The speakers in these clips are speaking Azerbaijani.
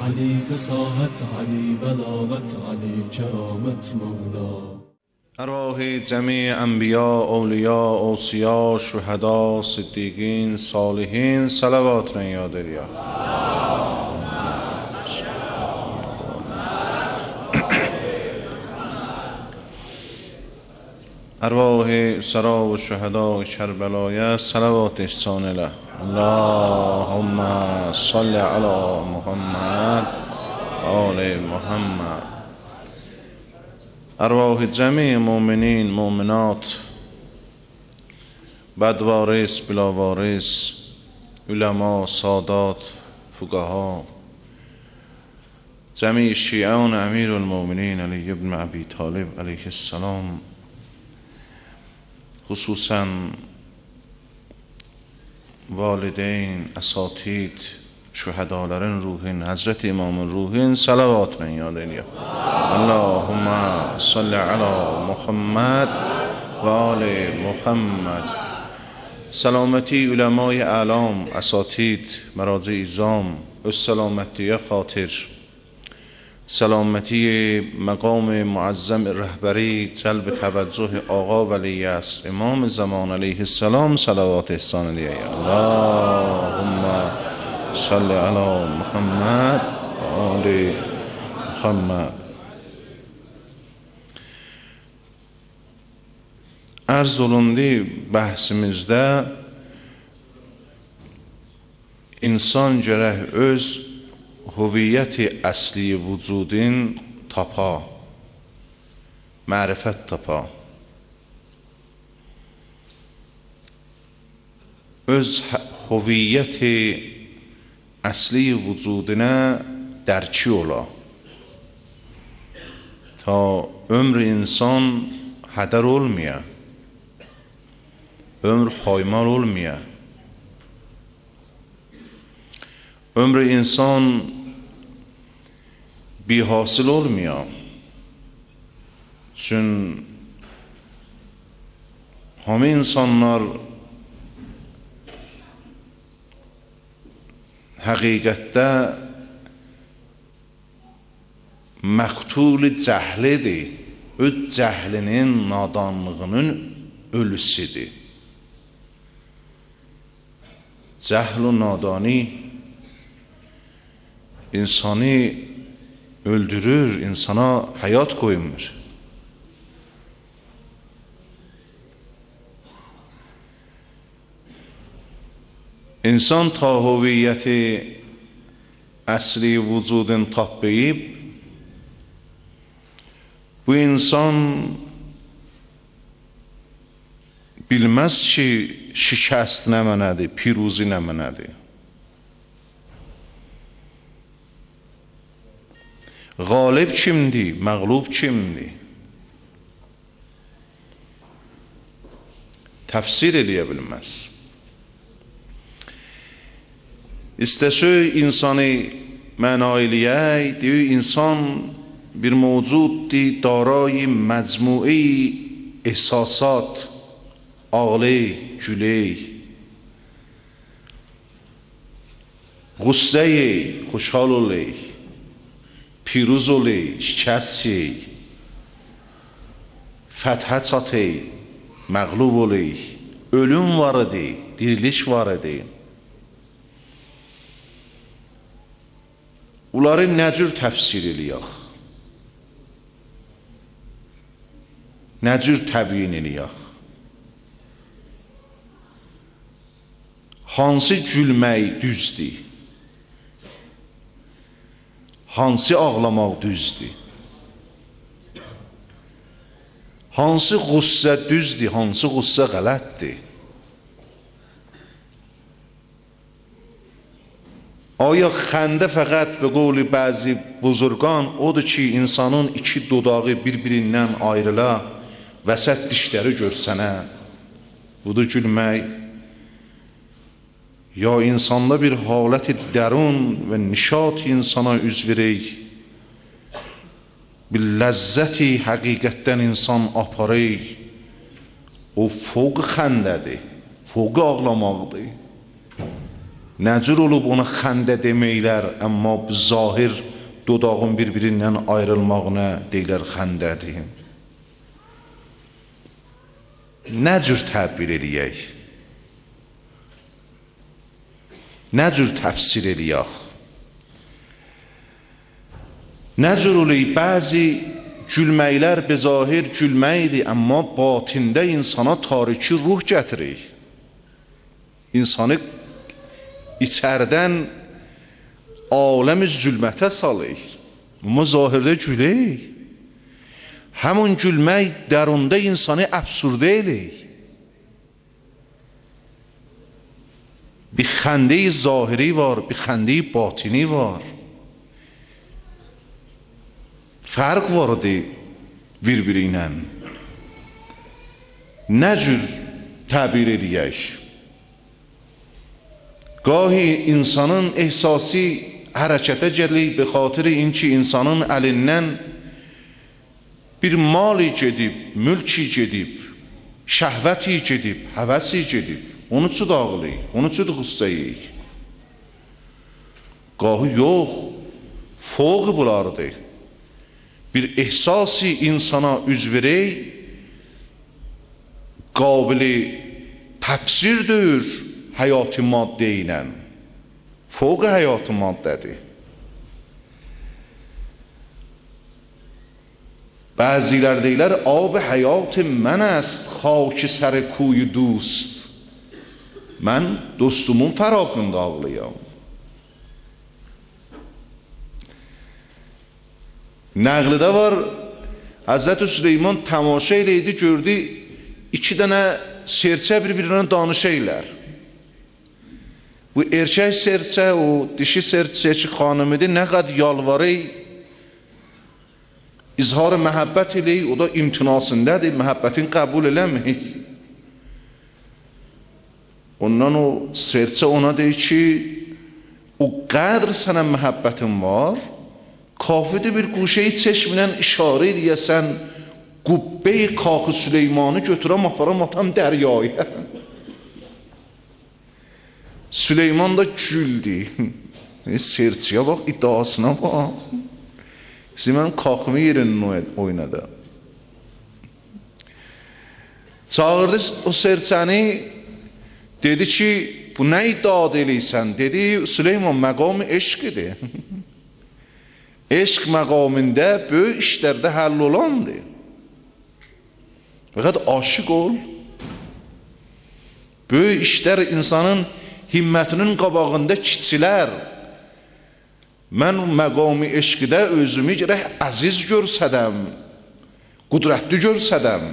علی فصاحت، علی بلاغت، علی کرامت مولا. ارواح جمیع انبیا، اولیا، اوصیا، شهدا، صدیقین، صالحین صلوات یاد یا ارواح سرا و شهدا کربلای صلوات احسان له. اللهم صل علی محمد آل محمد. ارواح جمیع مؤمنین مؤمنات، بدوارث بلاوارث، علما، سادات، فقها، جمیع شیعان امیر المؤمنین علی ابن ابی طالب علیه السلام، خصوصا والدین، اساتید، şuhadaların ruhin, Hazreti İmam'ın ruhin salavat men yadeniyor. Allahümme salli ala Muhammed ve ali Muhammed. سلامتی علمای اعلام، اساتید، مراجع ایزام، السلامتی خاطر، سلامتی مقام معظم رهبری، جلب توجه آقا ولی است امام زمان علیه السلام صلوات احسان علیه. اللهم صل علی محمد و آل محمد. Arz olundu bəhsimizdə insan gərək öz hüviyyəti əsli vücudun tapa, mərifət tapa, öz hüviyyəti əsli vücuduna dərki ola ta ömrü insan hədər olmaya, ömür paymal olmaya, ömrü insan bihasıl olmaya. Çünkü hamı insanlar həqiqətdə məqtul cəhlidir, öz cəhlinin, nadanlığının ölüsüdür. Cəhl و nadani insanı öldürür, insana həyat koymur. İnsan ta hüviyyəti əsli vücudun tapmayıb, bu insan bilməz ki, şikəst nə mənədir, piruzi nə mənədir. Qalib kimdir, məğlub kimdir? Təfsir eləyə bilməz. İstəsək insanı məna eləyək, deyək, insan bir mövcuddir, daray məcmui ehsasat, ağlay, güley, غصه خوشحال olayıq, پیروز olayıq, şikəst yeyik, fəthə çatayıq, məğlub olayıq, ölüm var idi, diriliş var idi. Bunları nə cür təfsir eləyək? Nə cür təbyin eləyək? Hansı gülmək düzdür? Hansı ağlamaq düzdür? Hansı qüssə düzdür, hansı qüssə qələtdir? آیا خنده فقط به قول بعضی بزرگان odur ki insanın iki dodağı birbirindən ayrıla, vəsət dişləri görsənə, budur gülmək? Ya insanda bir haləti dərun və nişat insana üz verək, bir ləzzəti həqiqətdən insan aparək, o fوق xəndədir, fوق ağlamaqdır. Nə cür olub ona xəndə deməklər, amma zahir dodağın bir-birindən ayrılmağına deyilər xəndədir. Nə cür təbir eləyək? Nə cür təfsir eləyək? Nə cür olub bəzi gülməklər bezahir gülməkdir, amma batində insana tariki ruh gətirir. İnsanı içərdən aləmi zülmətə salır. Amma zahirdə gülək. Həmin gülmək dərunda insanı əbsurdə eləyir. Bir xəndə-i zahiri var, bir xəndə-i batini var. Fərq vardır bir-biri ilə. Nə cür təbir edək? Gahi insanın ehsası hərəkətə gəlir, be xatir inki insanın əlindən bir mali gedib, mülki gedib, şəhvəti gedib, həvəsi gedib. Onu üçün dağılıyıq, onu üçün xüssəyik. Gahi yox, foğu bulardır. Bir ehsası insana üz verək, qabili təfsir deyir həyat-ı maddə ilə. Foğu həyat-ı maddədir. Bəzilər deyilər, ab-ı həyat mən است, xaki sər کوی دوست. Mən dostumun fəraqında ağlayam. Nəqlidə var, Həzrət Süleyman təmaşa eləydi, gördü, 2 dənə serçə bir-birinə danışırlar. Bu erkək serçə, o dişi serçə xanımıdır, nə qədər yalvarır, izhar məhəbbət eləyir, o da imtinasındadır, məhəbbətin qəbul eləmir. Ondan o serçə ona deyir ki, o qədr sənə məhəbbətin var, kafidir bir guşeyi çeşmdən işarə eləyəsən, qubbe-i Kax-ı Süleymanı götürəm, aparam, atam dəryaya. Süleyman da güldü. Serçəyə bax, iddiasına bax. Mən Kaxımı yerinin oynadı. Çağırdı o serçəni, dedi ki, bu nə iddia eləysən? Dedi, Süleyman məqam eşqidir. Eşq məqamında böyük işlərdə həll olandır. Fəqət aşıq ol. Böyük işlər insanın himmətinin qabağında kiçilər. Mən məqam-ı eşqidə özümü gərək əziz görsədəm, qudrətli görsədəm,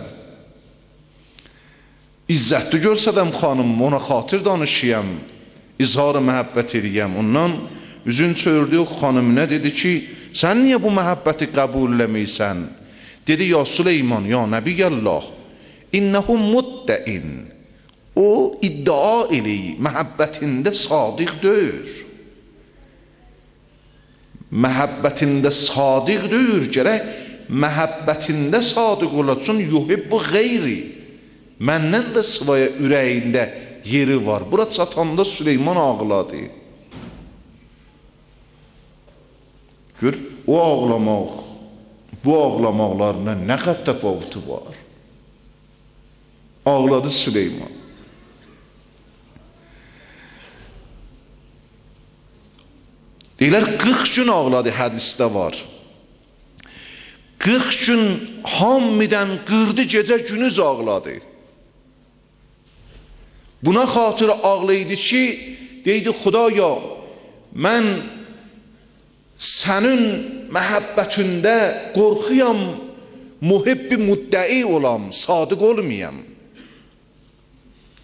izzətli görsədəm xanım, ona xatir danışıyam, izhar-ı məhəbbət eləyəm. Ondan üzün çördü, xanımına dedi ki, sən niyə bu məhəbbəti qəbul eləməysən? Dedi, ya Süleyman, ya Nəbiyyəllah, innəhum muddəin. O iddia eləyir, məhəbbətində sadiq deyir. Məhəbbətində sadiq deyir, gərək məhəbbətində sadiq olasın, yuhibbu qeyri. Məndən də sıvaya ürəyində yeri var. Bura çatanda Süleyman ağladı. Gör, o ağlamaq, bu ağlamaqlarına nə qədər təfavütü var. Ağladı Süleyman. Deyilər, 40 gün ağladı, hədisdə var. 40 gün hamıdan qırdı, gecə günüz ağladı. Buna xatır ağlaydı ki, deydi, Xudaya, mən sənin məhəbbətində qorxuyam, muhibbi müddəi olam, sadiq olmayam.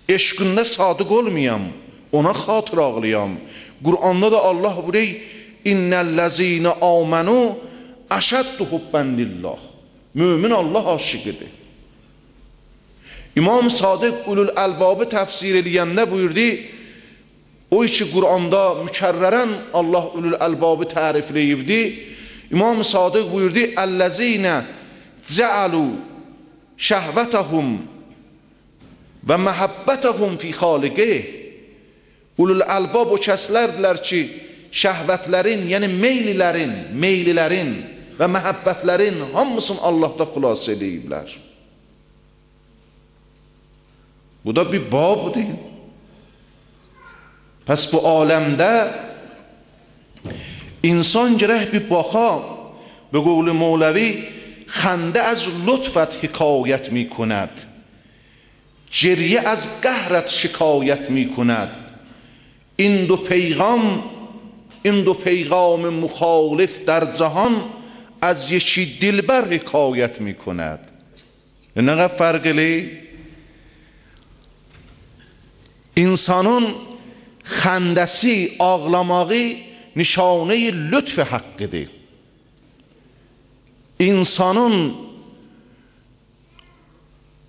Eşqində sadiq olmayam, ona xatır ağlayam. Qur'anda da Allah buyuruyor, İnnellezine amenu əşəddu hubben lillah. Mümin Allah aşıqıdır. İmam Sadiq ulul əlbabı təfsir eləyəndə buyurdu, o ki Qur'anda mükərrərən Allah ulul əlbabı tərifləyibdi. İmam Sadiq buyurdu, Əlləzinə cəalu şəhvətəhum və məhəbbətəhum fi xaliqih. Ulul albab o kəslərdirlər ki, şəhvətlərin, yəni meylilərin və məhəbbətlərin hamısını Allahda xilas ediblər. Bu da bir babdır. Pəs bu aləmdə insan gərək bir baxa. به قول مولوی خنده از لطفت حکایت می کند، گریه از قهرت شکایت می کند. این دو پیغام مخالف در جهان از یکی دلبر حکایت می کند. نه قدر فرقلی؟ insanın xəndəsi, ağlamağı nişanə lütf haqqıdır. İnsanın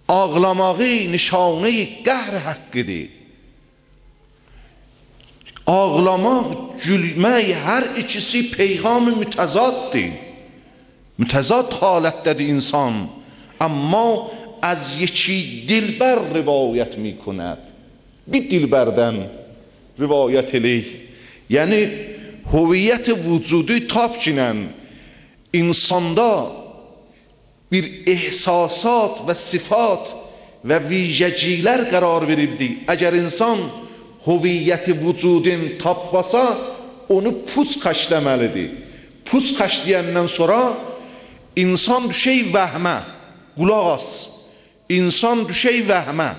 ağlamağı nişanə qəhr haqqıdır. Ağlamaq, gülmək, hər ikisi peyğam mütəzaddır. Mütəzad halətdədir insan. Amma az yeki dilbər rivayət mi künəd. Bir dilbərdən rivayət eləyik. Yəni, hüviyyət-i vücudu tapkinən insanda bir ehsasat və sifat və vicəcilər qərar veribdir. Əgər insan hüviyyət-i vücudun tapmasa, onu puç xəşləməlidir. Puç xəşləyəndən sonra insan düşey vəhmə, qulaq as, insan düşey vəhmə.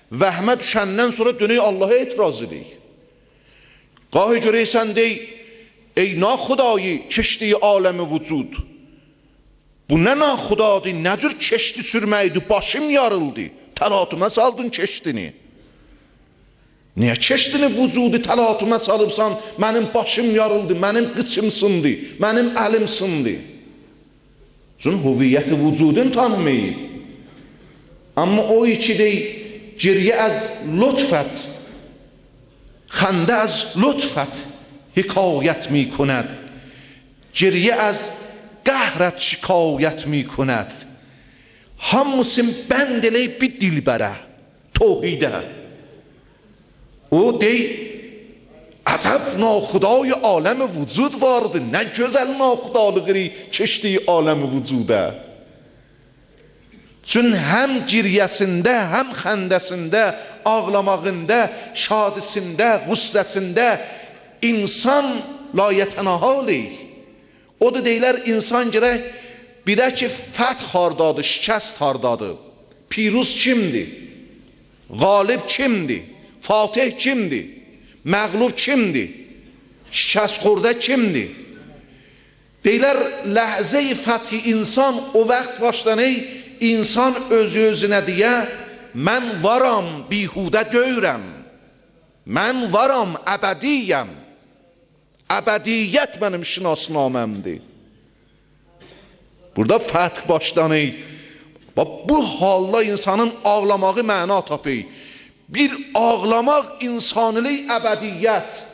Vəhmə düşəndən sonra dönək Allah'a etiraz edik. Qahı görəysən dey, ey naxudayı keşdiyi aləmi vücud. Bu nə naxudadır, nə cür keşdi sürməkdir, başım yarıldı, təlatümə saldın keşdini. Niyə keşdini vücudu təlatümə salıbsan, mənim başım yarıldı, mənim qıçım sındı, mənim əlim sındı. Çünki hüviyyəti vücudun tanımayıb. Amma o iki dey, geriye az lütfet, خنده از لطفت حکایت می کند، گریه از قهرت شکایت می کند. همسın bendele bir dilbere توحیده. O dey عجب ناخدای عالم وجود vardı. Ne güzel naxudalığı keçdiyi alem vücuda. Çünkü hem giryəsində, hem xəndəsində, ağlamağında, şadisində, qüssəsində insan layətənahalıdır. O da deyilər, insan gərək birə ki, fəth hardadır, şikəst hardadır. Piruz kimdir? Qalib kimdir? Fatih kimdir? Məğlub kimdir? Şikəst xorda kimdir? Deyilər, ləhzə-i fəthi insan o vaxt başlanır, İnsan özü-özünə deyə, mən varam, bihudə görürəm. Mən varam, əbədiyyəm. Əbədiyyət mənim şinasnaməmdir. Burada fəth başlanır. Bu halda insanın ağlamağı məna tapır. Bir ağlamaq insanilik əbədiyyət.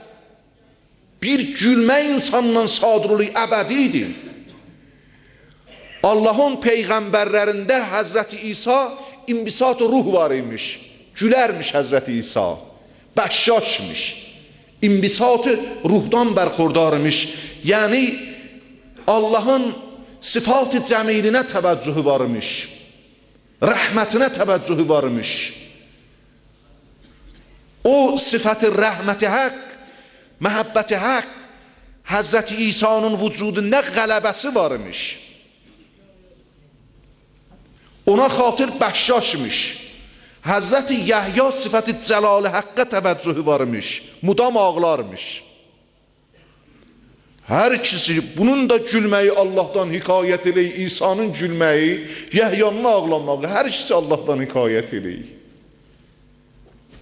Bir gülmək insanla sadır olur, əbədidir. Allah'ın peygamberlerinde Hazreti İsa imbisat ruh var imiş. Gülermiş Hazreti İsa. Bəşşaşmış. İmbisat ruhdan bərxurdarmış. Yani Allah'ın sıfat-ı cəmilinə təvəccühü varmış. Rəhmətinə təvəccühü varmış. O sıfat-ı rəhməti haqq, məhəbbəti haqq Hazreti İsa'nın vücudunda qələbəsi varmış. Ona xatir bəşşaşmış. Hazreti Yahya sıfat-ı cəlal-i haqqa təvəccühü varmış. Mudam ağlarmış. Hər ikisi, bunun da gülməyi Allah'tan hikayət eləyir. İsa'nın gülməyi, Yahya'nın ağlamağı, hər ikisi Allah'tan hikayət eləyir.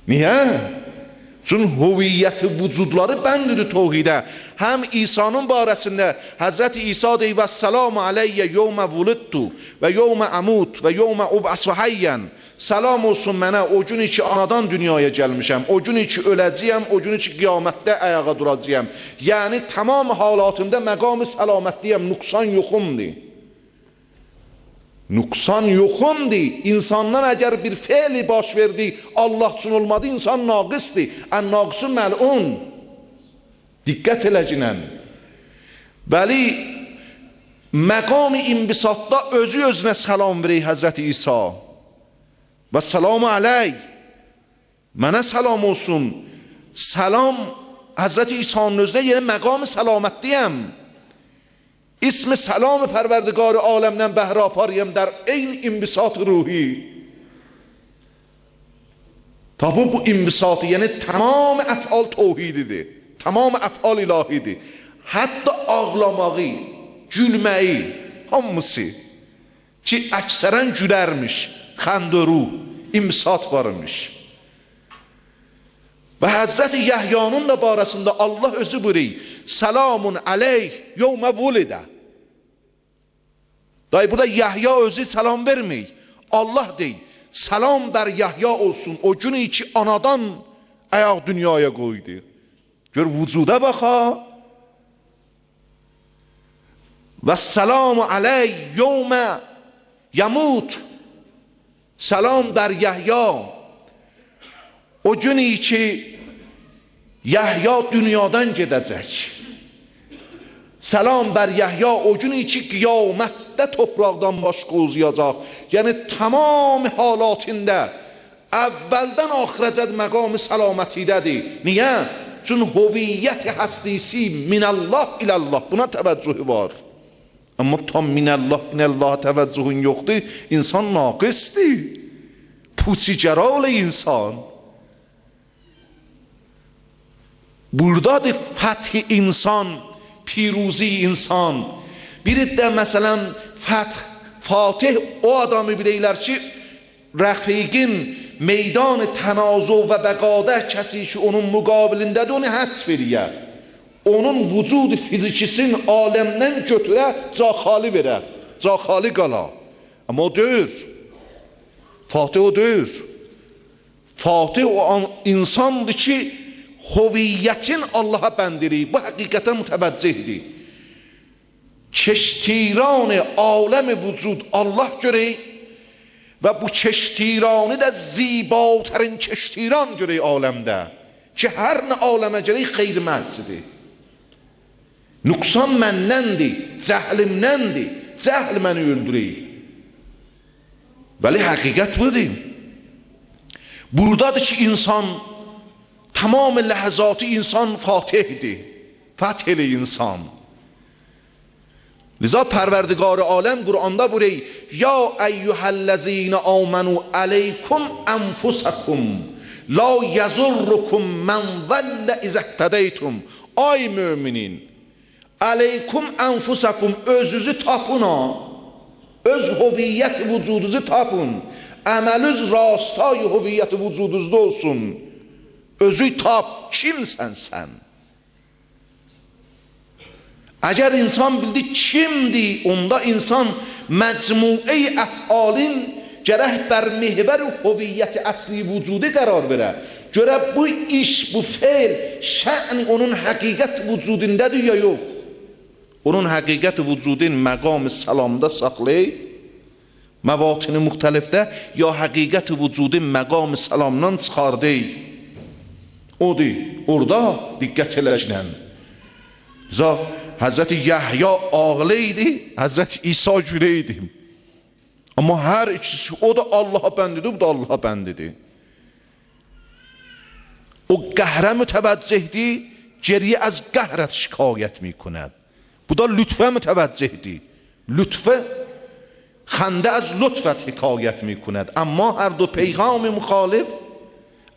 Niyə? Çünki hüviyyəti vücudları bəndidir tohidə. Həm İsa'nın barəsində Həzrəti İsa deyir, vəssalamu aleyyə yevmə vulidtu və yevmə əmut və yevmə ub'asu hayyən. Salam olsun mənə o gün ki anadan dünyaya gəlmişəm, o gün ki öləcəyəm, o gün ki qiyamətdə ayağa duracağam. Yəni tamam halatımda məqam-ı səlamətliyəm, nüqsan yoxumdur. Nüqsan yoxundur. İnsandan əgər bir feili baş verdi, Allah üçün olmadı, insan naqisdir. Ən-naqisu məl'un. Diqqət eləcinən. Bəli, məqam-ı inbisatda özü özünə salam verək Həzrəti İsa. Və salamu aleyh. Mənə salam olsun. Salam Həzrəti İsa'nın özünə, yəni məqam-ı salamətliyəm. İsmi salam pərverdigar aləmdən bəhrə aparıyım در این inbisat ruhi. Tabi bu inbisatı, yəni tamam əfal tevhididir. Tamam əfal ilahidir. Hətta ağlamağı, gülməyi, hamısı ki əksərən gülərmiş, xəndəru, inbisat varmış. Və Həzrəti Yəhyanın da barəsində Allah özü buyuruyor. Selamun aleyh yevmə vulidə. Dayı burada Yahya özü salam vermey. Allah deyir. Salam bər Yahya olsun. O günü ki anadan ayaq dünyaya qoydu. Gör vücuda baxa. Və selamu aleyh yevmə yamut. Salam bər Yahya. O günü ki Yahya dünyadan gedəcək. Salam bər Yahya o günü ki qiyamətdə topraqdan başqa uzayacaq. Yəni tamam halatında əvvəldən axirəcət məqam-ı salamətidədir. Niyə? Çünki hüviyyət həstisi minəllah ilallah, buna təvəccühü var. Amma tam minəllah təvəccühün yoxdur. İnsan naqisdir. Puçigərə olə insan. Buradadır fəthi insan, piruzi insan. Biri də məsələn Fatih o adamı bilirlər ki, rəfiqin meydan tənazu və bəqadə kəsi ki onun müqabilindədir, onu həsf edir. Onun vücud fizikisin aləmdən götürə, caxali verə, caxali qala. Amma o deyir. Fatih o deyir. Fatih o insandır ki, hüviyyətin Allaha bəndirir. Bu həqiqətə mütəvəccihdir. Keştiran-ı aləm-i vücud Allah görək və bu keştiranı da zibatərin keştiran görək aləmdə. Ki hər nə aləmə görək xeyr məhsidir. Nüqsan məndəndir, cəhlimdəndir. Cəhl məni öldürək. Bəli, həqiqət budur. Buradadır ki insan tamam ləhzatı insan fatihdir. Fəthli insan. Liza pərverdigar aləm Quranda buyuruyor: Ya eyyuhellezine amenu aleykum enfusakum la yazurrukum men zelle izehtedeytum. Ay müminin, aleykum enfusakum, özünüzü tapın ha. Öz hüviyyət vücudunuzu tapın. Əməliniz rastay hüviyyət vücudunuzda olsun. Özü tap, kimsən sən? Əgər insan bildi kimdir, onda insan məcmui əfalin gərək bər mihvər hüviyyəti əsli vücudu qərar verə. Görə bu iş, bu feil, şəni onun həqiqət vücudindadır ya yox? Onun həqiqət vücudin məqam-ı salamda saxlayıb, məvatini müxtəlifdə ya həqiqət vücudin məqam-ı salamdan çıxardıyıb. Odur, orada diqqət eləşilən. Həzrəti Yahya ağlı idi, Həzrəti İsa gülə idi. Amma hər ikisi, o da Allaha bəndidir, bu da Allaha bəndidir. O qəhrə mütəvəccihdir, geriyə az qəhrət şikayət mikünud. Bu da lütfə mütəvəccihdir. Lütfə, xəndə az lütfət hikayət mikünud. Amma hər dو پیغام مخالف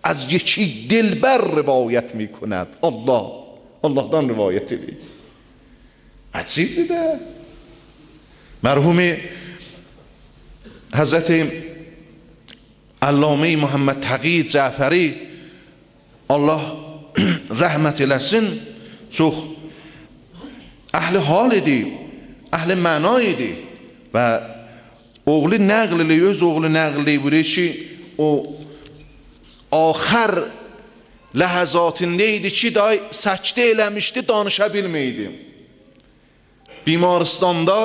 از یکی دلبر روایت میکند. Allah'dan rivayet ediyor. Acibdir də. Mərhumi Həzrəti Allame Muhammed Taqi Cəfəri Allah rəhmət eləsin, çox əhli hal idi, əhli məna idi və oğlu nəql eləyir, öz oğlu nəql eləyir ki, o axır ləhəzatində idi ki, səkdə eləmişdi, danışa bilməydi. Bimaristanda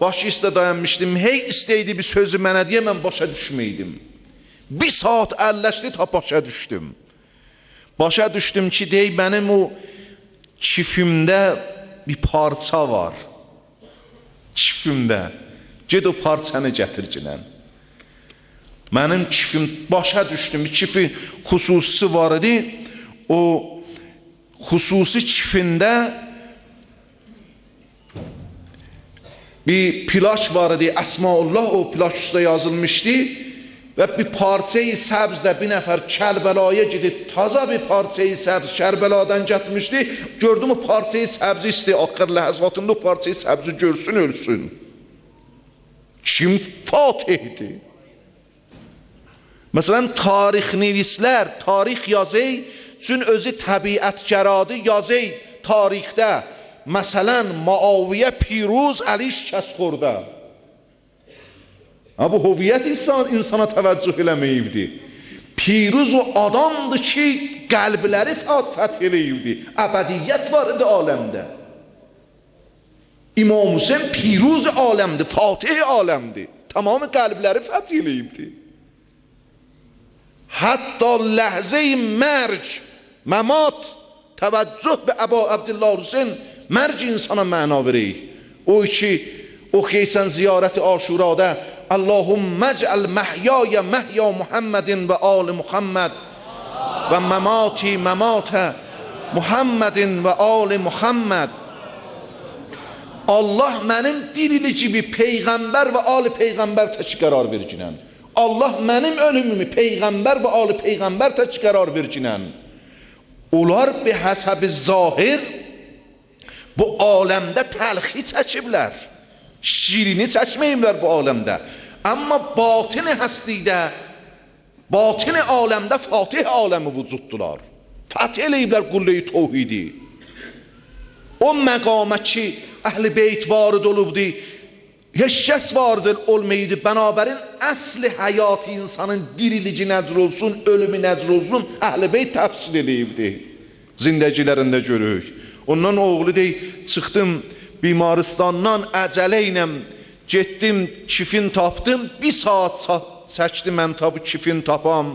başı üstə dayanmışdım. Hey istəydi bir sözü mənə deyə, mən başa düşməydim. Bir saat əlləşdi ta başa düşdüm. Başa düşdüm ki, deyək, mənim o çifimdə bir parça var. Çifimdə. Ged o parçanı gətircinən. Mənim çifim, başa düşdüm, çifi xüsusi var idi. O xüsusi çifində bir plaş var idi, Əsmaullah o plaş üstə yazılmışdı və bir parçayı səbzdə bir nəfər Kərbəlaya gedib, taza bir parçayı səbz Kərbeladan getmişdi. Gördüm o parçayı səbzi istəyir, axır ləhzatında o parçayı səbzi görsün, ölsün. Kim Fatihdir? Məsələn, tarixnivislər, tarix yazı üçün özü təbiətgəradı yazı tarixdə. Məsələn, Muaviyə Piruz Əli şikəst xorda. Bu hüviyyət insana təvəccüh eləməyibdi. Piruz o adamdır ki, qəlbləri fəth eləyibdi. Əbədiyyət var idi aləmdə. İmam Hüseyin Piruz aləmdir, Fatih aləmdir. Tamamı qəlbləri fəth eləyibdi. Hətta ləhzə-i mərc, məmat, təvəccüh be Əbu Abdullah Hüseyin mərc insana məna verək. O ki, oxuyaysan ziyarət-i Aşurada, Allahümmə ec'al məhyaya məhya Muhammedin və ali Muhammed və məmati məmatə Muhammedin və ali Muhammed. Allah mənim dirilicimi Peyğəmbər və ali Peyğəmbər tək qərar vercinən. Allah mənim ölümümü Peyğəmbər və ali Peyğəmbər tək qərar vercinən. Onlar bi həsəbi zahir bu aləmdə təlxi çəkiblər. Şirini çəkməyiblər bu aləmdə. Amma batini həstidə, batini aləmdə Fatih aləmi vücuddular. Fəth eləyiblər qullə-i təvhidi. O məqamə ki, əhl-i beyt varid olubdi, heç kəs varid olmaydı. Bənabərin əsli həyatı insanın dirilici nəcr olsun, ölümü nəcr olsun, əhl-i beyt təfsir eləyibdi. Zindəcilərində görürük. Ondan oğlu deyil, çıxdım bimaristandan əcələ ilə getdim, çifin tapdım. Bir saat çəkdi mən tabi çifin tapam.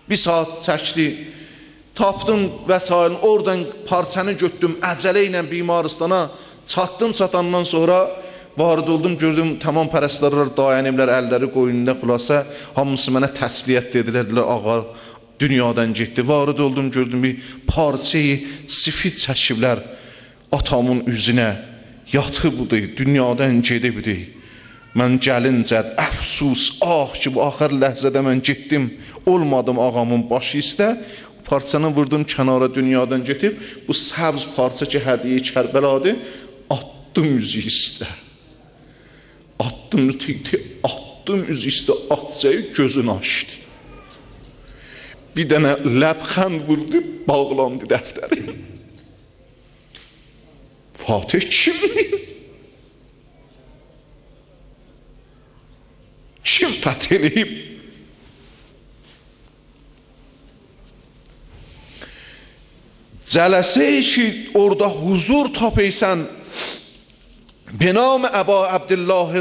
Bir saat çəkdi, tapdım və s. Oradan parçanı götdüm, əcələ ilə bimaristana çatdım. Çatandan sonra varid oldum, gördüm tamam pərəstlərlər dayaniblər, əlləri qoyununda xulasa. Hamısı mənə təsliyyət dedilər, ağa dünyadan getdi. Varid oldum, gördüm bir parçayı sifid çəkiblər atamın üzünə. Yatıbdı, dünyadan gedibdi. Mən gəlincə əfsus, ki bu axır ləhzədə mən getdim, olmadım ağamın başı istə. Parçanı vurdum kənara, dünyadan getib. Bu səbz parça ki hədiyə Kərbəladır, attım üzü istə. Attım üzü istə, atcayı gözünü açdı. Bir dənə ləbxənd vurdu, bağlandı dəftəri. Fatih kimdir? Kim fəth eləyib? Cələsə ki, orada huzur tapıysan, benam Əbu Abdullah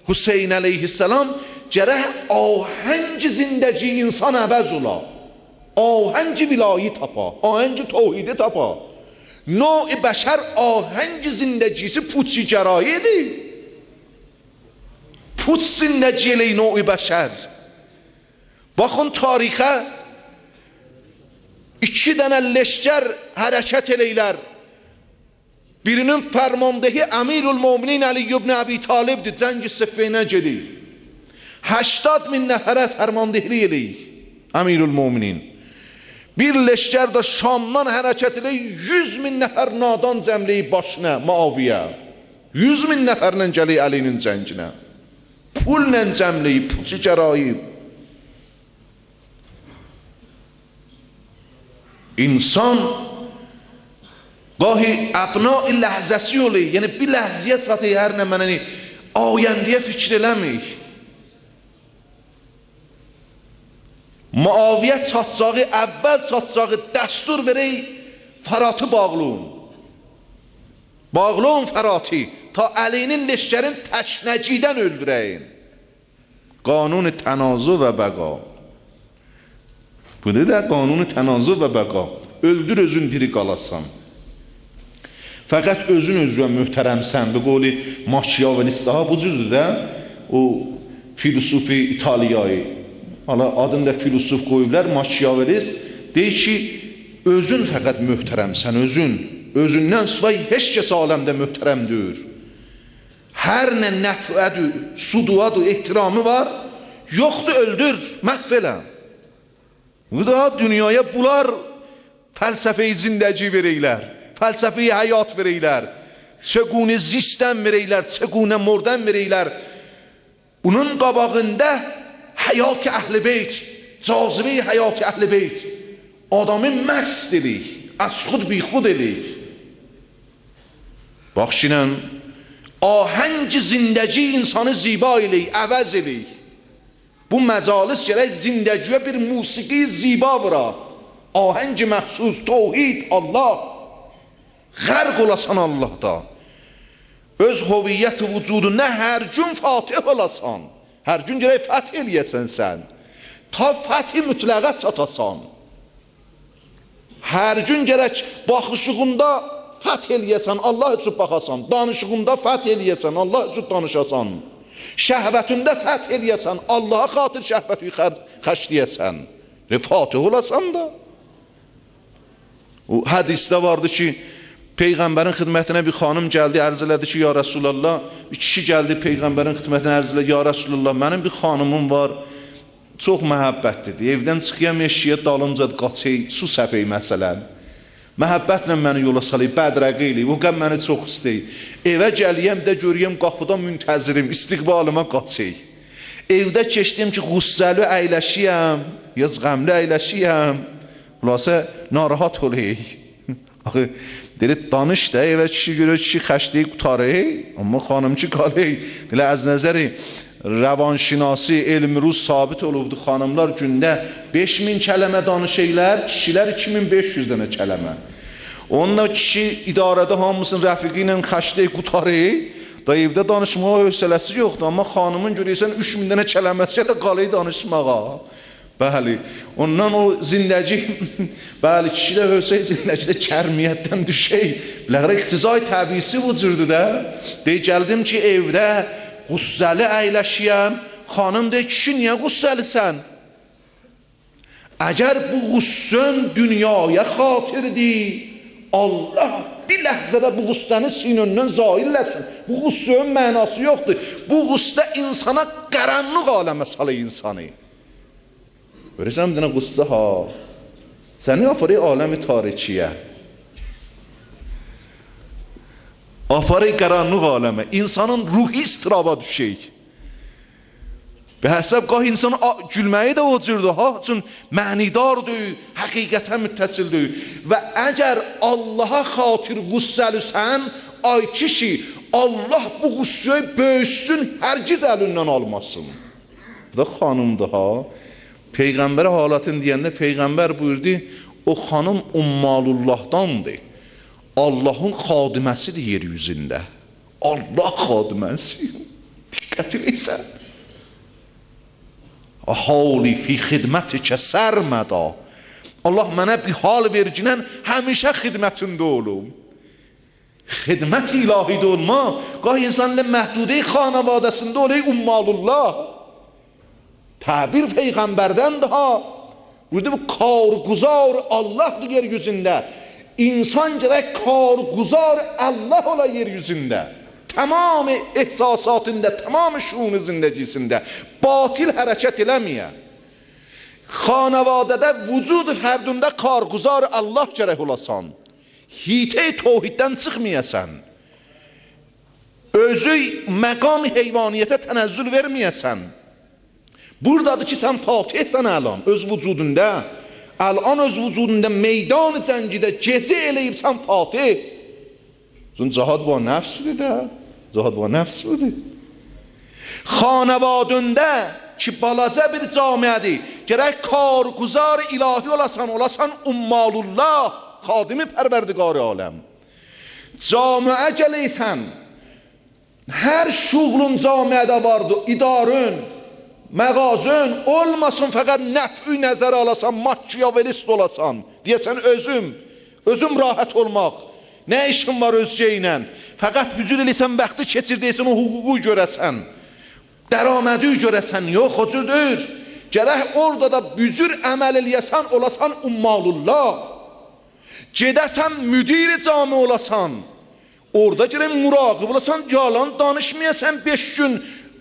Hüseyin əleyhisselam, gərək ahəngi zindəci insan əvəz ola. Ahəngi vilayi tapa, ahəngi tevhidi tapa. Nau-i bəşər ahəngi zindəcisi putçi gərayədir. Put zindəci eləy nau-i bəşər. Baxın tarixə, iki dənə leşkər hərəkət eləylər. Birinin fərmandehi Əmirül-Müminin Əli ibn Əbi Talibdir, Cəng-i Siffeynə gedir. 80.000 nəfərə fərmandehli eləyir Əmirül-Müminin. Bir leşkər də Şamdan hərəkət eləyir, 100.000 nəfər nadan cəmləyib başına, Muaviyə. 100.000 nəfərlə gəlir Əlinin cənginə. Pulla cəmləyib, pulçu gərayib. İnsan gahi əbna-i ləhzəsi olayı, yəni bir ləhziyə satı hər nə mənəni ayəndiyə fikir eləməyik. Muaviyə çatcağı, əvvəl çatcağı dəstur verək, Fəratı bağlun. Bağlun Fərati, تا Əlinin leşkərin təşnəcidən öldürəyin. Qanun tənazu və bəqa. Bu da qanun tənazu və bəqa. Öldür özün diri qalasan. Fəqət özün özünə möhtərəmsən. Bu qoli Machiavelli'si daha bu cürdür də. O filosofi İtaliyayı. Hala adını da filosof qoyublar, Machiavelli'si. Deyir ki, özün fəqət möhtərəmsən, özün. Özündən sıvay heç kəs aləmdə möhtərəmdir. Hər nə nəfədir, suduadır, ehtiramı var. Yoxdur, öldür, məhv elə. Bu da dünyaya bunlar fəlsəfəyi zindəci vereylər. Fəlsəfəyi həyat vereylər. Çəqunə zistən vereylər, çəqunə mordən vereylər. Bunun qabağında həyat-ı əhl-i beyt, cazibə-i həyat-ı əhl-i beyt. Adamı məst elik, az xud bi xud elik. Baxşinən, ahəng zindəci insanı ziba elik, əvəz elik. Bu məcalis gərək zindəciyə bir musiqi ziba vura. Ahəng məxsus, tevhid, Allah. Qərq olasan Allah'da. Öz hoviyyət vücuduna hər gün fatih olasan. Hər gün gərək fəth eləyəsən sən. Ta fəthi mütləqə çatasan. Hər gün gərək baxışığında fəth eləyəsən, Allah üçün baxasan. Danışığında fəth eləyəsən, Allah üçün danışasan. Şəhvətində fəth eləyəsən, Allaha xatir şəhvəti xərcləyəsən. Fatih olasan da. O hədisdə vardı ki, Peyğəmbərin xidmətinə bir xanım gəldi, ərz elədi ki, ya Rasulallah, bir kişi gəldi Peyğəmbərin xidmətinə ərz elədi, ya Rasulallah, mənim bir xanımım var, çox məhəbbətlidir, evdən çıxıyam eşiyə dalınca qaçay, su səpəy məsələn. Məhəbbətlə məni yola salay, bədrəqi eləyib, o qəm məni çox istəyir. Evə gəliyəm də görəyəm qapıda müntəzirim, istiqbalıma qaçay. Evdə keçdim ki, qüssəli əyləşiyəm, yaz qəmli əyləşiyəm, xülasə narahat olayım. Axı, deyir, danış da, evə kişi görür ki, xəşliyi qutarır, amma xanım ki, qalır. Deyir, az nəzəri, rəvanşinasi, elm-ruz sabit olubdur, xanımlar gündə 5000 kələmə danışırlar, kişilər 2500 dənə kələmə. Onunla kişi idarədə hamısın rəfiqi ilə xəşliyi qutarır, da evdə danışmağa hövsələsi yoxdur, amma xanımın görürsən 3000 dənə kələməsi ilə qalır danışmağa. Bəli, ondan o zindəci, bəli, kişi də ölsə zindəcidə kərmiyyətdən düşək. Biləqərə iqtizai təbisi bu cürdür də. Deyir, gəldim ki, evdə qüssəli əyləşiyəm. Xanım deyir, kişi, niyə qüssəlisən? Əgər bu qüssün dünyaya xatirdir, Allah bir ləhzədə bu qüssəni sinöndən zahirləsin. Bu qüssün mənası yoxdur. Bu qüssə insana qaranlıq aləmə salı insanı. Görürsən bir dənə qüssə ha, səni aparı aləmi tarikiyə, aparı qaranlıq aləmə, insanın ruhi istiraba düşək. Və həsəb qah insan gülməyi də o cürdür, ha, üçün mənidardır, həqiqətə müttəsildir. Və əgər Allaha xatir qüssəlisən, ay kişi, Allah bu qüssəyi böyüsün, hərgiz əlindən almasın. Bu da xanımdır, ha. Peyğəmbərə halatını deyəndə Peyğəmbər buyurdu, o xanım Ummalullahdandır. Allahın xadiməsidir yeryüzündə. Allah xadiməsi. Diqqət eləysən. Ahali fi xidmətikə sərməda. Allah mənə bir hal vercinən həmişə xidmətində olum. Xidmət ilahidə olma, qah insanla məhdudə xanavadəsində olayı Ummalullah. Təbir Peyğəmbərdən daha, burada bu karguzar Allah'dır yeryüzündə. İnsan gerek karguzar Allah ola yeryüzündə. Tamamı ehsasatında, tamamı şuun-u zindecisində. Batil hərəkət eləməyə. Xanavadədə vücud fərdündə karguzar Allah gerek olasan. Hite-i tevhiddən çıxmayasan. Özü məqam heyvaniyyətə tənəzzül verməyəsən. Buradadır ki, sən fatihsən əlan, öz vücudunda. Əlan öz vücudunda meydan cəngidə gecə eləyib sən fatih. Zün cihad var nəfsidir də. Cihad var nəfsidir. Xanavadında ki, balaca bir camiədir. Gərək karguzar ilahi olasan Ummalullah, xadimi pərverdigar aləm. Camiə gələysən, Hər şuğlun camiədə vardı, idarın, məğazın, olmasın fəqət nəfü nəzərə alasan, makyavelist olasan, deyəsən özüm rahat olmaq, nə işin var özcə ilə, fəqət bücür eləsən, vaxtı keçir deyəsən, o hüququ görəsən, dəramədi görəsən, yox, o cür deyir, gərək orada da bücür əməl eləyəsən, olasan ummalullah, gedəsən müdiri cami olasan, orada gərək muraqib olasan, yalan danışmayasan 5 gün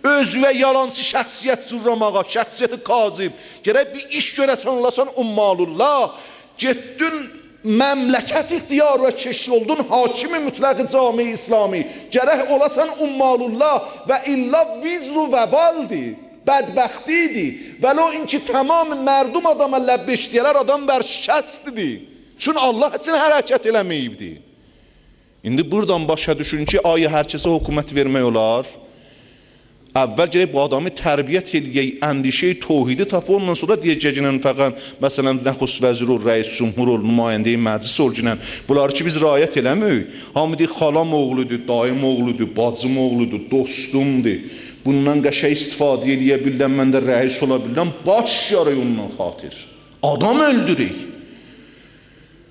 özvə yalancı şəxsiyyət zürramağa, şəxsiyyəti qazib, gərək bir iş görəsən, olasan ummalullah, getdin məmləkət ixtiyar və keşi oldun, hakimi mütləqi cami İslami, gərək olasan ummalullah və illa vizru vəbaldir, bədbəxtidir, vəlo inki tamam mərdum adama ləbbeş deyələr, adam bərşikəstidir, çünki Allah üçün hərəkət eləməyibdir. İndi buradan başa düşün ki, aya hər kəsə hökumət vermək olar. Əvvəl gələk bu adamı tərbiyyət eləyək, əndişəyi tohidi tapı, ondan sonra deyəcəklə fəqət, məsələn, nəxus vəzir ol, rəis cümhur ol, nümayəndəyi məclis ol günən. Bunları ki, biz rayət eləməyik. Hamı deyik, xalam oğludur, dayım oğludur, bacım oğludur, dostumdur. Bundan qəşəy istifadə eləyə bildən, mən də rəis ola bildən, baş yarayı ondan xatir. Adam öldürək.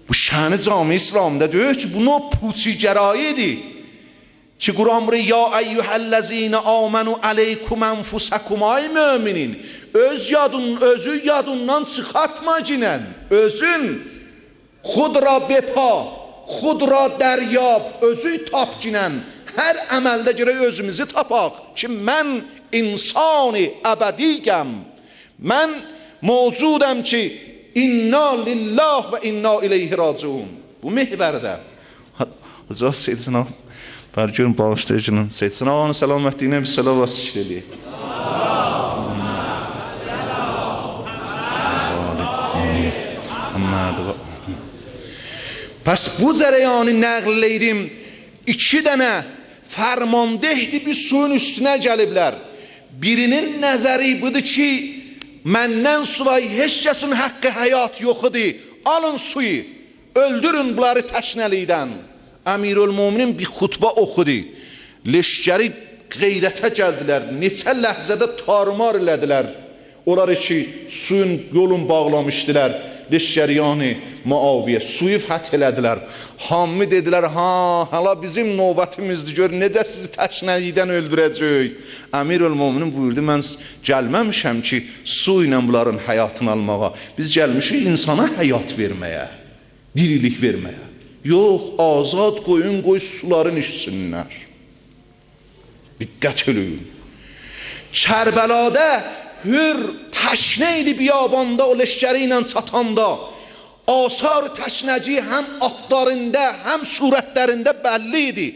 Bu şəni cami İslamda deyir ki, bu növ puçigərayidir. Ki Quran buyuruyor, ya eyyuhəl-ləzine amenu aleykum enfusakum, ay müminin, özü yadından çıxartma ginən, özün xudra bepa, xudra dəryab, özü tap ginən, hər əməldə görə özümüzü tapaq ki, mən insani əbədiyəm, mən mövcudəm ki, inna lillah və inna ileyhi raciun. Bu mehvərdə. Hacı Seydin ağam, bəlgörün bağışlayıcının Seydin ağanın selamətliyinə bir səlam və zikr eləyək. Pəs bu cərəyanı nəql edeyim, 2 dənə fərmandehdi bir suyun üstünə gəliblər. Birinin nəzəri budur ki, məndən suvay heç kəsin haqqı həyat yoxudur, alın suyu, öldürün bunları təşnəlikdən. Əmirül-Müminin bir xutbə oxudu, leşkəri qeyrətə gəldilər, neçə ləhzədə tarmar elədilər, onları ki, suyun yolun bağlamışdılar, leşkəriyanı Muaviyə, suyu fəth elədilər, hamı dedilər, hala bizim növbətimizdir, gör, necə sizi təşnəlikdən öldürəcək. Əmirül-Müminin buyurdu, mən gəlməmişəm ki, su ilə bunların həyatını almağa, biz gəlmişik insana həyat verməyə, dirilik verməyə. Yox, azad qoyun, qoy suların içsinlər. Diqqət eləyin. Kərbəlada hür təşnə idi biyabanda o leşkəri ilə çatanda, asar təşnəci həm atlarında, həm surətlərində bəlli idi.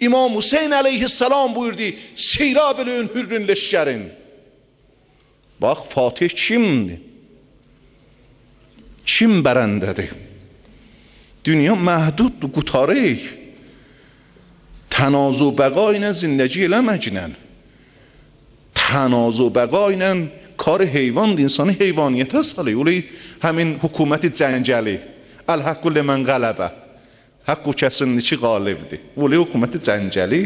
İmam Hüseyin əleyhissalam buyurdu, seyrab eləyin hürrün leşkərin. Bax, Fatih kimdir? Kim bərəndədir? Dünya məhduddur, qutarıq. Tənazu bəqa ilə zindəci eləməginən. Tənazu bəqa ilə kar heyvandır, insanı heyvaniyyətə salır. Öyle həmin hökuməti cəngəli. Əl-haqqu ləmən qələbə. Haqqu kəsindir ki, qalibdir. Öyle hökuməti cəngəli.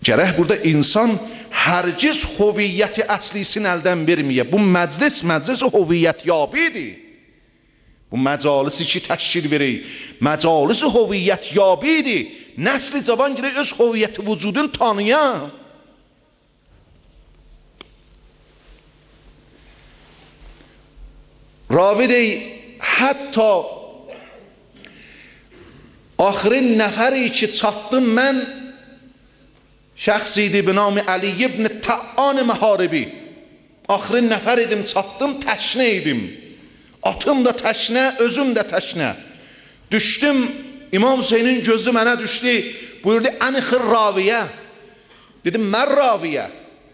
Gərək burada insan hərgiz hoviyyəti əslisini əldən verməyə. Bu məclis hoviyyət yabidir. Bu məcalisi ki, təşkil verir, məcalisi hoviyyət yabidir. Nəsli cavan girək öz hoviyyəti vücudun tanıyan. Ravi dey, hətta axirin nəfəri ki, çatdım mən, şəxs idi binami Əli ibn Təan Məharibi. Axirin nəfər idim, çatdım, təşnə idim. Atım da təşnə, özüm də təşnə. Düşdüm, İmam Hüseynin gözü mənə düşdü, buyurdu, ənixir raviyə. Dedim, mən raviyə.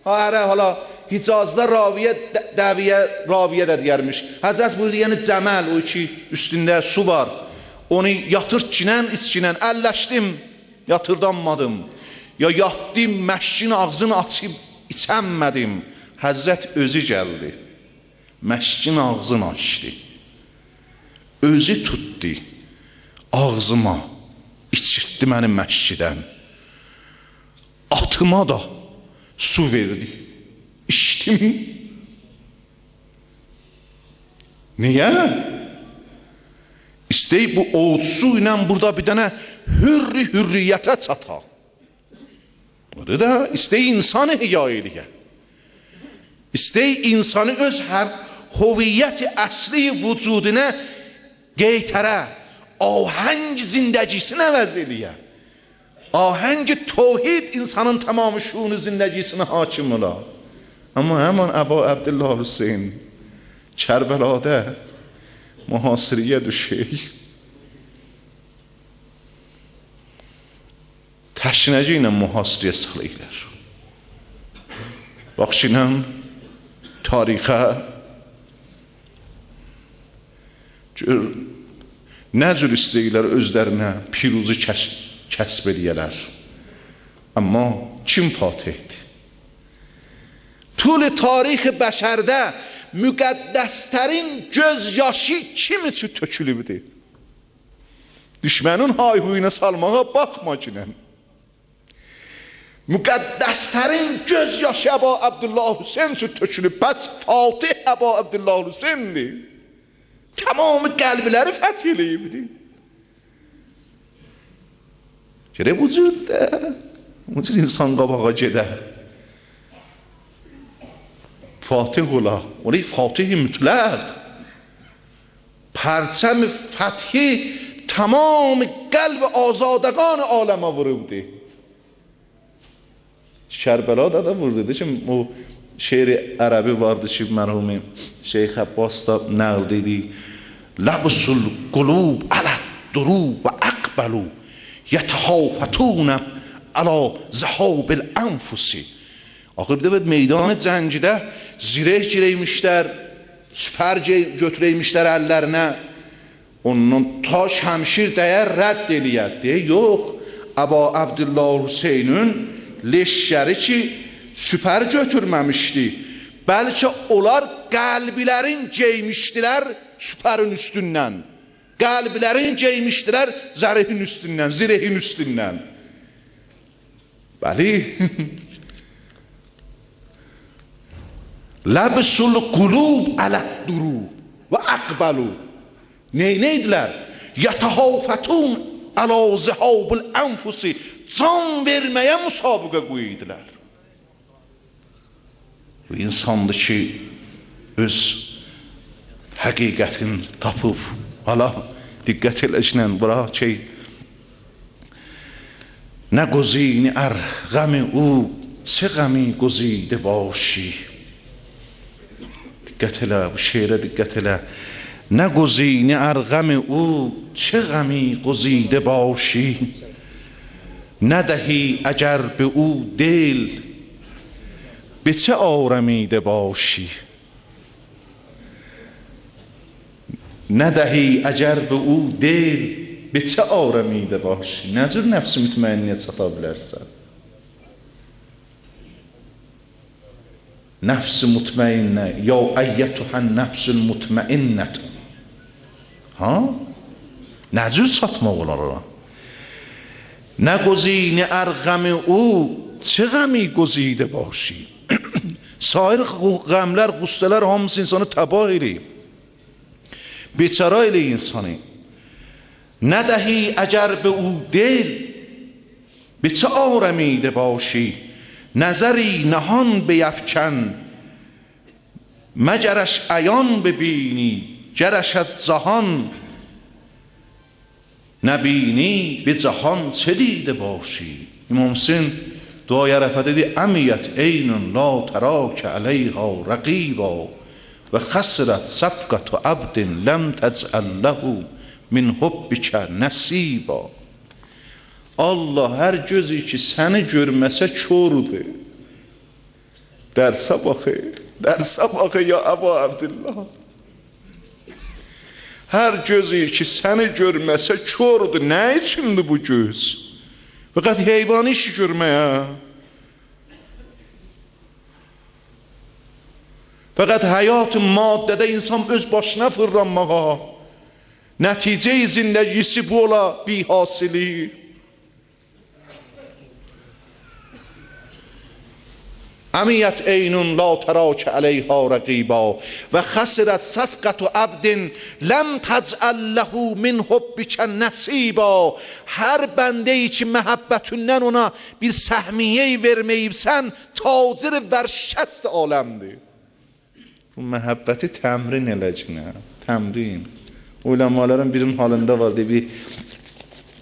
Hala, Hicazda raviyə, dəviyə, raviyə də deyərmiş. Həzrət buyurdu, yəni cəməl, o ki, üstündə su var. Onu yatır kinən, iç kinən, əlləşdim, yatırdanmadım. Ya yatdım, məşkin ağzını açıb, içənmədim. Həzrət özü gəldi. Məşkin ağzını açdı, özü tutdu ağzıma, içirtdi məni məşkidən. atıma da su verdi. İçtim. Niye? İstey bu oğuz su ile burada bir tane hürriyete çata. Burada da istey insanı ihya eləyə. İstey insanı öz hər hoviyyəti əsli vücuduna qeytərə, ahəng zindəcisini əvəz eləyə. Ahəng tevhid insanın tamamı şuunu zindəcisine hakim ola. Amma həman Əbu Abdullah Hüseyin Kərbəlada mühasirəyə düşür. Təşnəci ilə mühasirəyə salırlar. Baxışınla tarixə nə cür istəyirlər özlərinə piruzu kəsb edəyələr. Amma kim fatihdir? Tul tarix bəşərdə müqəddəstərin göz yaşı kim üçün tökülübdür? Düşmənin hayhuyuna salmağa baxma kinən. Müqəddəstərin göz yaşı Əbu Abdullah Hüseyin üçün tökülüb. Bəs Fatih Əbu Abdullah Hüseyindir. Tamamı qəlbləri fəth eləyibdir. Gərək bu cür insan qabağa gedər. Fatih ola. Orayı Fatih mütləq. Pərçəm fəthi tamam qəlb azadəqan aləmə vurubdur. Kərbəlada da vurdu. Şimdi o şeiri ərəbi vardı ki, mərhum Şeyx Abbas da nəql dedi. Labsul qulub alət durub və əqbəlu yətəhafətuna ala zəhabil ənfusi. Axır bir də meydan cəngdə zireh girəymişlər, süpər götürəymişlər əllərinə. Ondan taş həmşir dəyər rədd eləyər. Deyək, yox, Əbu Abdullah Hüseynin leşləri ki, süpər götürməmişdi. Bəlkə onlar qəlbilərin geymişdilər süpərin üstündən. Qəlbilərin geymişdilər zərihin üstündən, zirehin üstündən. Bəli. Ləbsul qulub ələtduru və əqbəlu. Neydilər? Yətəhafətun əla zəhabil ənfusi. Can verməyə müsabiqə qoydular. Bu insandır ki, öz həqiqətin tapıb, hala diqqət eləşnən bura ki, nə quzini ər qəmi u, çə qəmi quzide başi. Diqqət elə, bu şeirə diqqət elə. Nə quzini ər qəmi u, çə qəmi quzide başi. ندهی اگر به او دل به چه آرمیده باشی ندهی اگر به او دل به چه آرمیده باشی نه جور نفس مطمئنیت çata bilərsən nefs mutmainne ya eyyatuhan nefsul mutmainnet ha ne cür çatmaq olar ona نه گزینه ار غم او چه غمی گزیده باشی سایر غمler غصه‌ler hamısı insanı təbah eləyib beçara eləyib insanı ندهی اگر به او دل به چه آرمیده باشی نظری نهان بیفکن مگرش عیان ببینی گرشت جهان نبینی به جهان چه دیده باشی امام حسین دعای عرفه دیدی امیت عین لا تراک علیها رقیبا و خسرت صفقت و عبد لم تجعل له من حبک نصیبا Allah hər gözü ki səni görməsə kördür dərsə baxı ya Əbu Abdullah hər gözü ki səni görməsə kördür nə üçündür bu göz fəqət heyvani işi görməyə fəqət həyat-ı maddədə insan öz başına fırlanmağa nəticə-i zindəgisi bu ola bihasili عمیت عین لا تراک علیها رقیبا و خسرت صفقة عبد لم تجعل له من حبک نصیبا. Hər bəndə ki məhəbbətindən ona bir səhmiyyə verməyibsən, tacir vərşəst aləmdir. Bu məhəbbəti təmrin eləcəklə, təmrin. Uləmaların birinin halında var, bir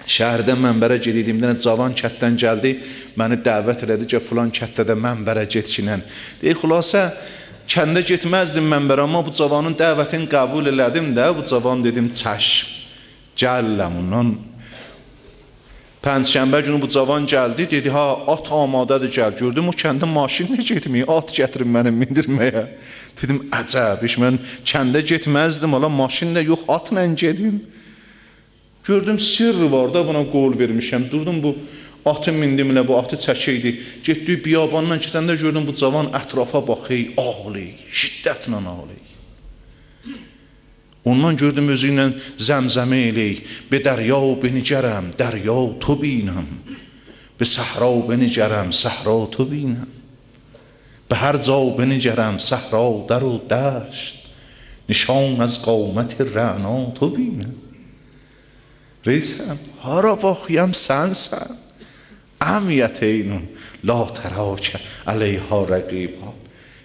şəhərdə mənbərə gediydim, bir dənə cavan kətdən gəldi, məni dəvət elədi ki, filan kətdə də mənbərə getkinən. Deyək, xülasə, kəndə getməzdim mənbərə, amma bu cavanın dəvətini qəbul elədim də, bu cavan dedim, çəşm, gələm ondan. Pəncşənbə günü bu cavan gəldi, dedi, ha, at amadədir, gəl. Gördüm, o kəndə maşinlə getməyək, at gətirin məni mindirməyə. Dedim, əcəb, iş, mən kəndə getməzdim, ala maşinlə yox, atla gedim. Gördüm, sirri var da, buna qol vermişəm. Durdum, bu atı mindimlə, bu atı çəkəydi. Getdik, biyabandan kitəndə gördüm, bu cavan ətrafa baxey, ağlay, şiddətlə ağlay. Ondan gördüm, özü ilə zəmzəmə eləyik. Be dərya beni gərəm, dərya tu binəm. Be səhra beni gərəm, səhra tu binəm. Be hər ca beni gərəm, səhra در و دشت. نشان از قامت رعنا تو بینم. Reisəm, hara baxıyam sənsən. Əmiyyət eynun, la tərəkə əleyha rəqibə.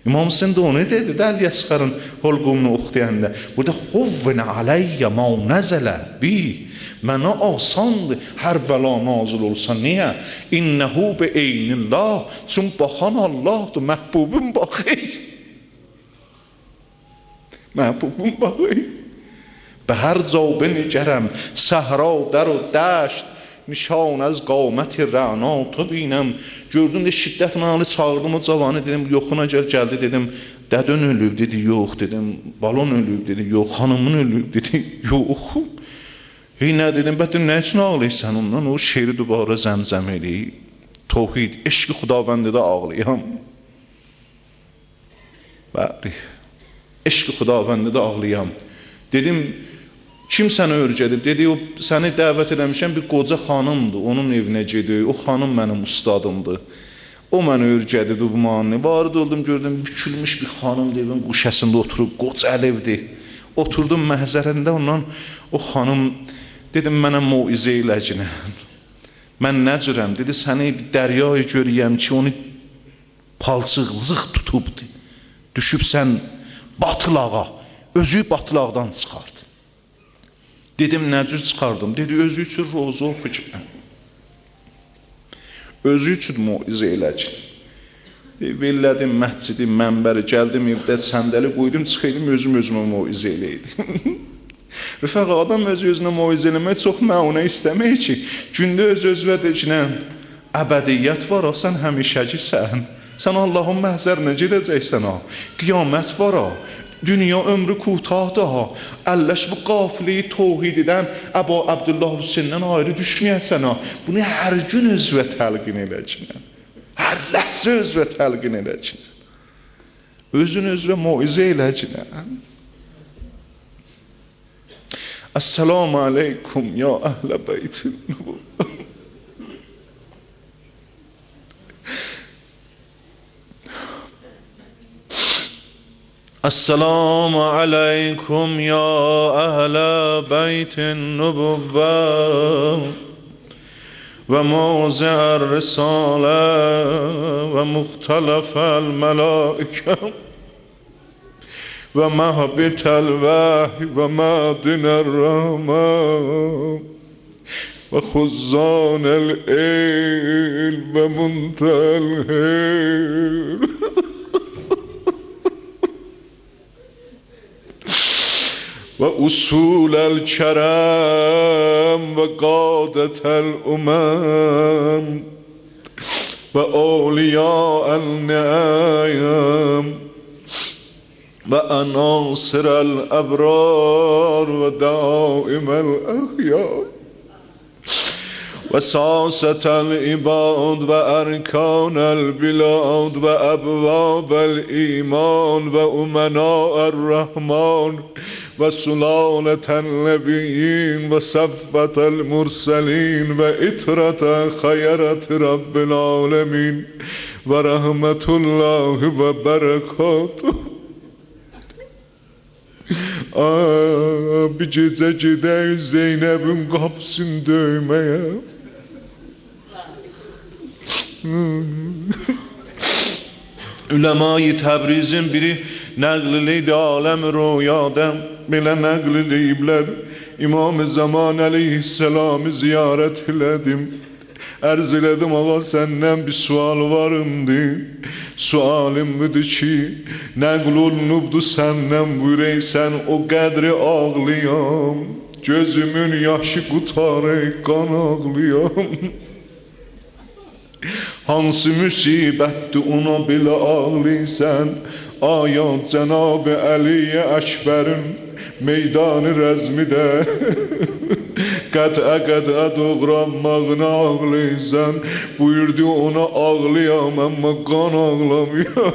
İmam Hüseyin də onu dedi, dəl yəsxarın holqumunu oxtayanda. Burada xuvvən aleyyə ma nəzələ bi. Mənə asandır, hər bəla nazil olsa, niyə? İnnəhu be eynillah, çün baxan Allahdır, məhbubun baxır. Məhbubun baxır. به هر جا بنگرم صحرا در و دشت نشان از قامت رعنا تو بینم. Gördüm de şiddətlə ağlı çağırdım o cavanı, dedim yoxuna gəldi, dedim dədön ölüb, dedi yox, dedim balon ölüb, dedi yox, xanımın ölüb, dedi yox. Nə dedim, bədim nə üçün ağlayırsan ondan? O şeiri dubara zəmzəm eləyib, tohid, eşq-i xudavəndə ağlayam. Bəli, eşq-i xudavəndə ağlayam. Dedim, kim səni örgədib? Dedi, o səni dəvət eləmişəm, bir qoca xanımdır, onun evinə gedir, o xanım mənim ustadımdır. O məni örgədib bu mani. Vardı oldum, gördüm, bükülmüş bir xanım evin quşəsində oturub, qoca əlevdir. Oturdum məhzərində ondan, o xanım, dedim, mənə muizə eləcəklə. Mən nə cürəm? Dedi, səni bir dəryayı görəyəm ki, onu palçıq, zıq tutubdur. Düşüb sən batılağa, özü batılaqdan çıxardı. Dedim, nə cür çıxardım? Dedi, özü üçün rozu oxuyacaq. Özü üçün muizə eləcək. Vellədim, məhcidim, mənbəri, gəldim, evdə səndəli qoydum, çıxaydım, özümə muizə eləydim. Rəfəq, adam özünə muizə eləmək çox məunə istəmək ki, gündə öz-özvə deyilən əbədiyyət var, sən həmişəcisən. Sən Allahın məhzərinə gedəcəksən, qiyamət var, dünya ömrü kutahdır ha. Əlləş bu qafiləyi tohid edən Əbu Abdullah Hüseyndən ayrı düşməyəsən ha. Bunu hər gün özvə təlqin eləcəksən. Hər ləhzə özvə təlqin eləcəksən. Özün özvə muizə eləcəksən. Əssəlamu aleykum ya əhlə beytin nübüvvə. السلام عليكم يا أهل بيت النبوة وموضع الرسالة ومختلف الملائكة ومهبط الوحي ومعدن الرحمة وخزان العلم ومنتهى الخير وأصول الكرم وقادة الأمم وأولياء النعم وأناصر الأبرار ودائم الأخيار وساسة العباد وأركان البلاد وأبواب الإيمان وأمناء الرحمن وسلالة النبيين وصفة المرسلين وإترة خيرة رب العالمين ve rahmetullahi ve berekatuhu. Bir gece gideyiz Zeynep'in kapısını dövmeye. Ülemayı Təbrizin biri nəqliliydi aləm rüyadan, belə nəqliliyiblər. İmam-ı Zaman aleyhisselamı ziyarət elədim. Ərz elədim, ağa səndən bir sual varımdı. Sualim budur ki, nəql olunubdu səndən buyurey, sən o qədri ağlayam, gözümün yaşı qutarı qan ağlayam. Hansı müsibətdir ona belə ağlaysan? Aya Cənab-ı Əli Əkbərin meydanı rəzmidə qətə doğranmağına ağlaysan. Buyurdu ona ağlayam, amma qan ağlamayam.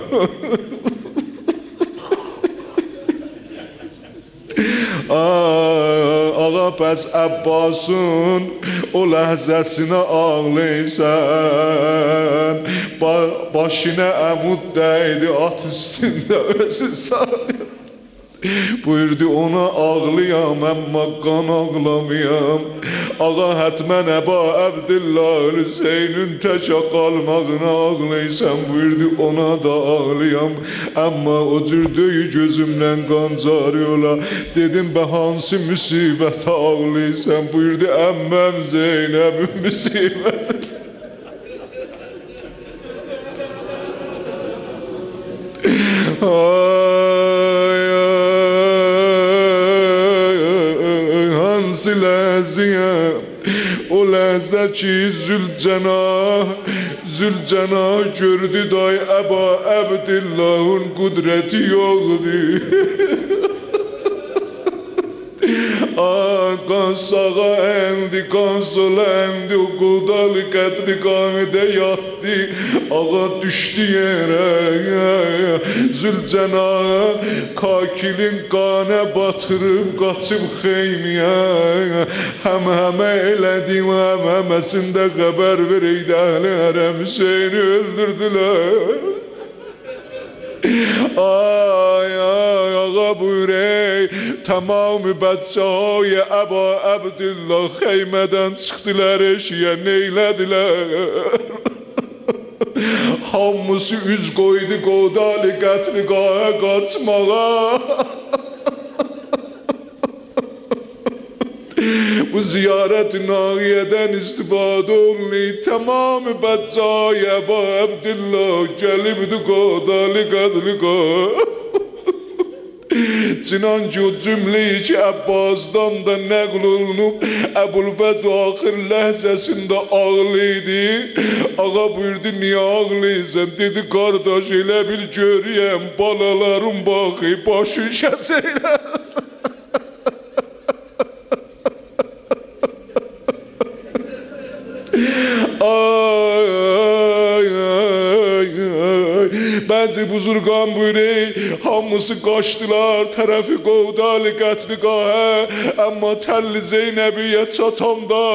Ağa pəs Əbbasın o ləhzəsinə ağlaysan. Başına əmud dəydi at üstündə özü sağlayam. Buyurdu ona ağlayam, amma qan ağlamayam. Ağa hətmən Əba Əbdillah Hüseynin təkə qalmağına ağlaysan. Buyurdu ona da ağlayam, amma o cür döyü gözümdən qan cari ola. Dedim bə hansı müsibətə ağlaysan? Buyurdu əmməm Zeynəbin müsibəti. Hansı ləhziyə, o ləhzə ki Zülcənah gördü day Əba Əbdillahın qudrəti yoxdur. Qan sağa əndi, qan sola əndi, o qudalı qədriqanədə yatdı. Ağa düşdü yerə, Zülcənah kakilin qanə batırıb qaçıb xeymiyə. Həmhəmə elədim, həmhəməsində xəbər vereydi, əhli hərəm Hüseyni öldürdülər. Ay ağa buyur ey, tamamı bədcəhay Əba Əbdillah xeymədən çıxdılar eşiyə, neylədilər? Hamısı üz qoydu qodalı qətriqaha qaçmağa. Bu ziyarət-i nağiyədən istifadə olunur. Tamamı bədcəhay Əba Əbdillah gəlibdi qodalı qətriqaha. Çinanki o cümleyi ki Əbbasdan da nəql olunub, Əbulfəd axır ləhzəsində ağlıydı. Ağa buyurdu, niyə ağlıysan? Dedi, qardaş elə bil görüyəm, balalarım baxı, başı kəsəylər. Bəzi buzurgan buyuruyor, hamısı qaçdılar tərəfi qovdalı qətriqahə. Amma Təlli Zeynəbiyə çatanda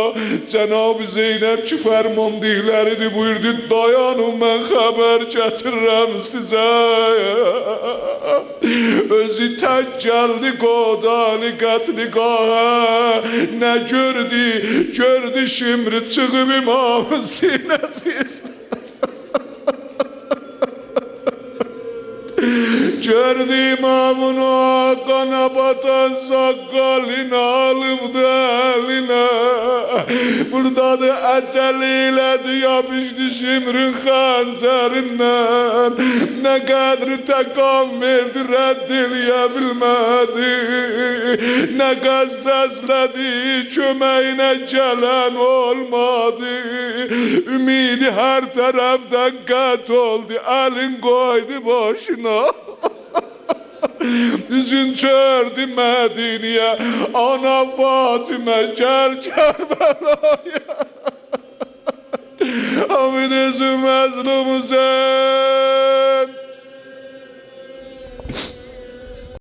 Cənab-ı Zeynəb ki fərmandihlərini buyurdu, dayanın mən xəbər gətirirəm sizə. Özü tək gəldi qovdalı qətriqahə. Nə gördü? Gördü şimdi çıxıb imamın sinəsiz. Gördü imamın o qana batan saqqalını alıbdı əlinə. Buradadır əcəli elədi, yapışdı şimrin xəncərindən. Nə qədri təqam verdi, rədd eləyə bilmədi. Nə qəz səslədi, köməyinə gələn olmadı. Ümidi hər tərəfdən qət oldu, əlin qoydu başına. Üzün çördü Mədiniyə, ana Fatimə gəl Kərbəlaya. Hamid özü məzlum Hüseyin.